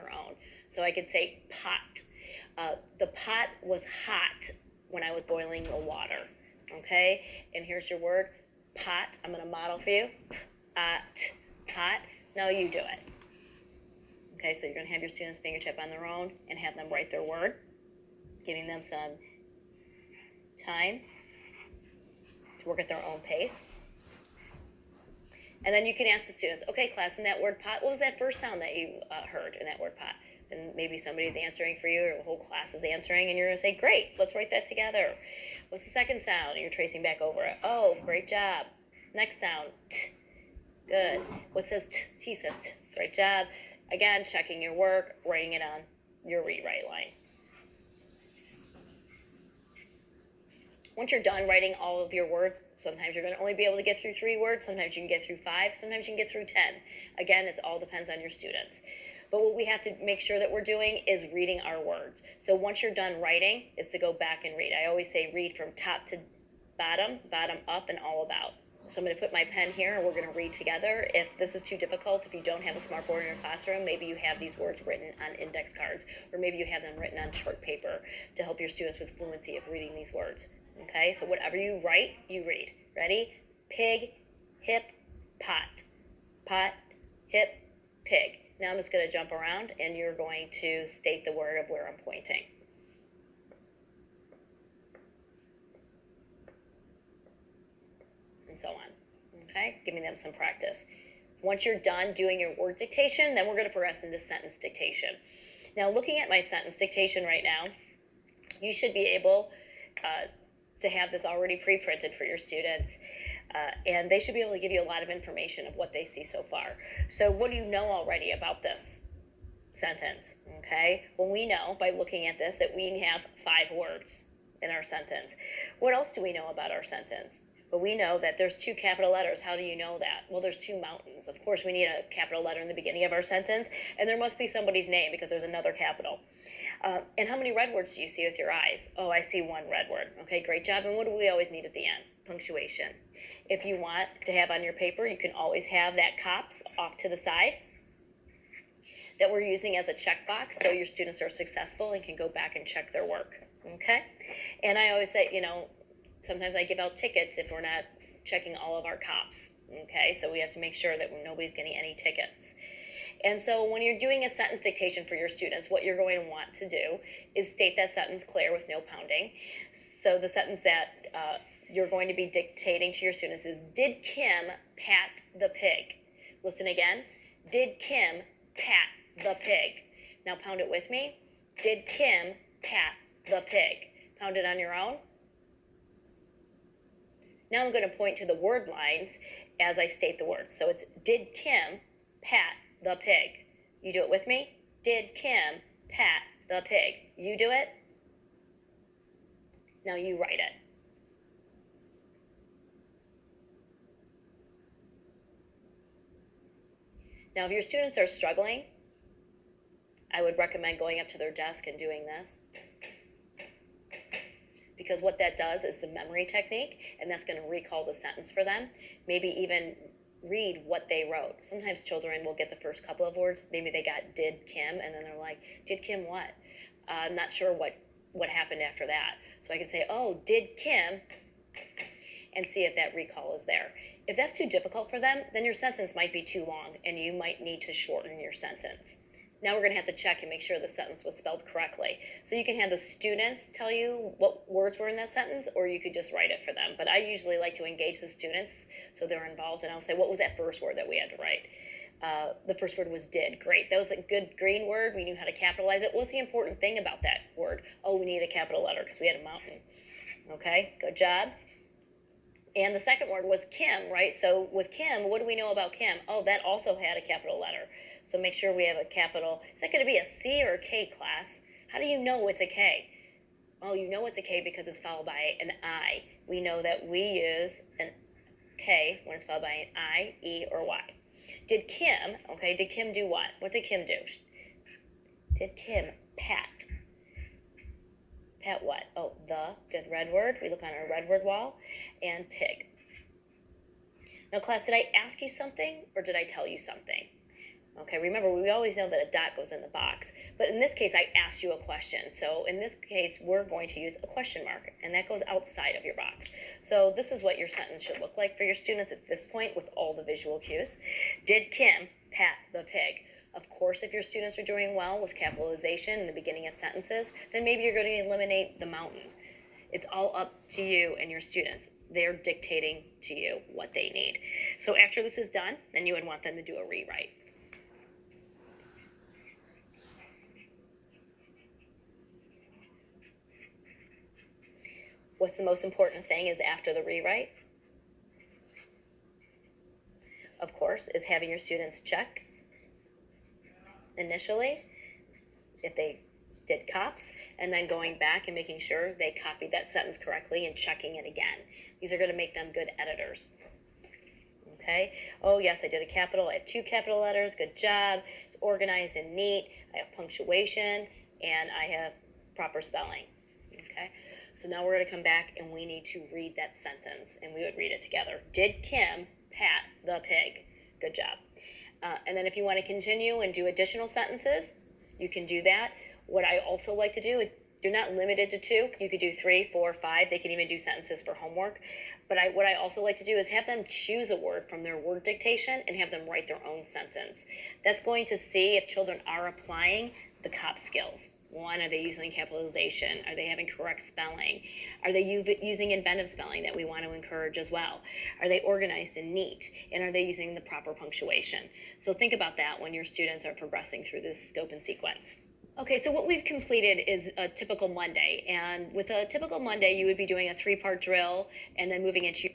their own. So I could say pot. The pot was hot when I was boiling the water. Okay? And here's your word, pot. I'm going to model for you. Pot. Now you do it. Okay, so you're going to have your students fingertip on their own and have them write their word, giving them some time to work at their own pace. And then you can ask the students, okay, class, in that word pot, what was that first sound that you heard in that word pot? And maybe somebody's answering for you, or the whole class is answering, and you're going to say, great, let's write that together. What's the second sound? And you're tracing back over it. Oh, great job. Next sound, t. Good. What says t? T says t. Great job. Again, checking your work, writing it on your read-write line. Once you're done writing all of your words, sometimes you're going to only be able to get through 3 words, sometimes you can get through 5, sometimes you can get through 10. Again, it all depends on your students. But what we have to make sure that we're doing is reading our words. So once you're done writing, is to go back and read. I always say read from top to bottom, bottom up, and all about. So I'm going to put my pen here and we're going to read together. If this is too difficult, if you don't have a smartboard in your classroom, maybe you have these words written on index cards, or maybe you have them written on chart paper to help your students with fluency of reading these words. Okay, so whatever you write, you read. Ready? Pig, hip, pot. Pot, hip, pig. Now I'm just going to jump around and you're going to state the word of where I'm pointing. And so on. Okay, giving them some practice. Once you're done doing your word dictation, then we're going to progress into sentence dictation. Now, looking at my sentence dictation right now, you should be able to have this already pre-printed for your students, and they should be able to give you a lot of information of what they see so far. So what do you know already about this sentence? Okay, well, we know by looking at this that we have 5 words in our sentence. What else do we know about our sentence? Well, we know that there's 2 capital letters. How do you know that? Well, there's 2 mountains. Of course, we need a capital letter in the beginning of our sentence, and there must be somebody's name because there's another capital. And how many red words do you see with your eyes? Oh, I see 1 red word. Okay, great job. And what do we always need at the end? Punctuation. If you want to have on your paper, you can always have that COPS off to the side that we're using as a checkbox so your students are successful and can go back and check their work. Okay? And I always say, sometimes I give out tickets if we're not checking all of our COPS. Okay? So we have to make sure that nobody's getting any tickets. And so when you're doing a sentence dictation for your students, what you're going to want to do is state that sentence clear with no pounding. So the sentence that you're going to be dictating to your students is, did Kim pat the pig? Listen again. Did Kim pat the pig? Now pound it with me. Did Kim pat the pig? Pound it on your own. Now I'm going to point to the word lines as I state the words. So it's, did Kim pat the pig? You do it with me. Did Kim pat the pig? You do it. Now you write it. Now, if your students are struggling, I would recommend going up to their desk and doing this. Because what that does is a memory technique, and that's going to recall the sentence for them. Maybe even read what they wrote. Sometimes children will get the first couple of words. Maybe they got did Kim, and then they're like, did Kim what? I'm not sure what happened after that. So I can say, oh, did Kim, and see if that recall is there. If that's too difficult for them, then your sentence might be too long, and you might need to shorten your sentence. Now we're going to have to check and make sure the sentence was spelled correctly. So you can have the students tell you what words were in that sentence, or you could just write it for them. But I usually like to engage the students so they're involved, and I'll say, what was that first word that we had to write? The first word was did. Great. That was a good green word. We knew how to capitalize it. What's the important thing about that word? Oh, we need a capital letter because we had a mountain. Okay, good job. And the second word was Kim, right? So with Kim, what do we know about Kim? Oh, that also had a capital letter. So make sure we have a capital. Is that going to be a C or a K, class? How do you know it's a K? Oh, you know it's a K because it's followed by an I. We know that we use an K when it's followed by an I, E, or Y. Did Kim do what? What did Kim do? Did Kim pat? Pat what? Oh, the, good red word. We look on our red word wall. And pig. Now, class, did I ask you something or did I tell you something? Okay, remember, we always know that a dot goes in the box, but in this case, I asked you a question. So in this case, we're going to use a question mark, and that goes outside of your box. So this is what your sentence should look like for your students at this point with all the visual cues. Did Kim pat the pig? Of course, if your students are doing well with capitalization in the beginning of sentences, then maybe you're going to eliminate the mountains. It's all up to you and your students. They're dictating to you what they need. So after this is done, then you would want them to do a rewrite. What's the most important thing is after the rewrite, of course, is having your students check initially if they did cops, and then going back and making sure they copied that sentence correctly and checking it again. These are going to make them good editors. Okay. Oh, yes, I did a capital. I have 2 capital letters. Good job. It's organized and neat. I have punctuation, and I have proper spelling. Okay. So now we're going to come back and we need to read that sentence, and we would read it together. Did Kim pat the pig? Good job. And then if you want to continue and do additional sentences, you can do that. What I also like to do, you're not limited to 2. You could do 3, 4, 5. They can even do sentences for homework. But what I also like to do is have them choose a word from their word dictation and have them write their own sentence. That's going to see if children are applying the COP skills. 1, are they using capitalization? Are they having correct spelling? Are they using inventive spelling that we want to encourage as well? Are they organized and neat? And are they using the proper punctuation? So think about that when your students are progressing through this scope and sequence. Okay, so what we've completed is a typical Monday. And with a typical Monday, you would be doing a 3-part drill and then moving into